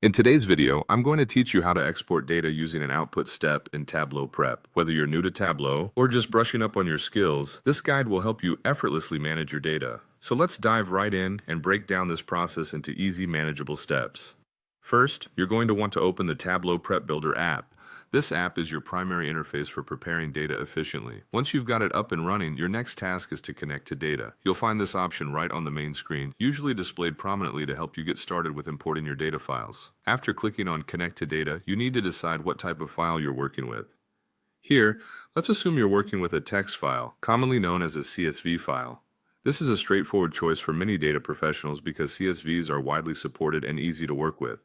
In today's video, I'm going to teach you how to export data using an output step in Tableau Prep. Whether you're new to Tableau or just brushing up on your skills, this guide will help you effortlessly manage your data. So let's dive right in and break down this process into easy, manageable steps. First, you're going to want to open the Tableau Prep Builder app. This app is your primary interface for preparing data efficiently. Once you've got it up and running, your next task is to connect to data. You'll find this option right on the main screen, usually displayed prominently to help you get started with importing your data files. After clicking on Connect to Data, you need to decide what type of file you're working with. Here, let's assume you're working with a text file, commonly known as a CSV file. This is a straightforward choice for many data professionals because CSVs are widely supported and easy to work with.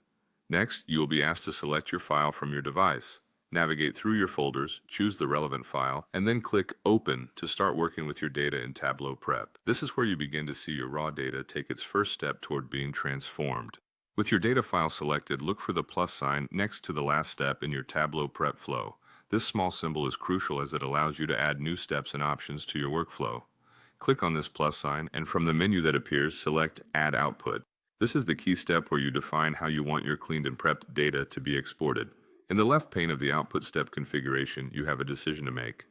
Next, you will be asked to select your file from your device. Navigate through your folders, choose the relevant file, and then click Open to start working with your data in Tableau Prep. This is where you begin to see your raw data take its first step toward being transformed. With your data file selected, look for the plus sign next to the last step in your Tableau Prep flow. This small symbol is crucial as it allows you to add new steps and options to your workflow. Click on this plus sign, and from the menu that appears, select Add Output. This is the key step where you define how you want your cleaned and prepped data to be exported. In the left pane of the output step configuration, you have a decision to make.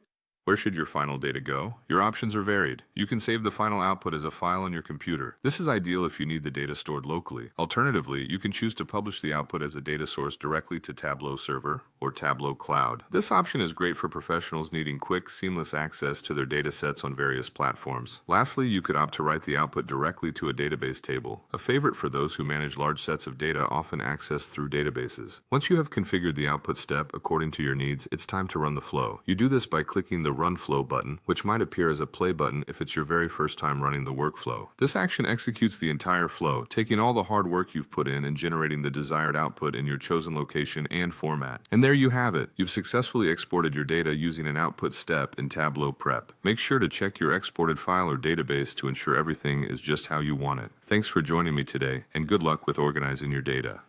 Where should your final data go? Your options are varied. You can save the final output as a file on your computer. This is ideal if you need the data stored locally. Alternatively, you can choose to publish the output as a data source directly to Tableau Server or Tableau Cloud. This option is great for professionals needing quick, seamless access to their data sets on various platforms. Lastly, you could opt to write the output directly to a database table, a favorite for those who manage large sets of data often accessed through databases. Once you have configured the output step according to your needs, it's time to run the flow. You do this by clicking the Run Flow button, which might appear as a play button if it's your very first time running the workflow. This action executes the entire flow, taking all the hard work you've put in and generating the desired output in your chosen location and format. And there you have it. You've successfully exported your data using an output step in Tableau Prep. Make sure to check your exported file or database to ensure everything is just how you want it. Thanks for joining me today, and good luck with organizing your data.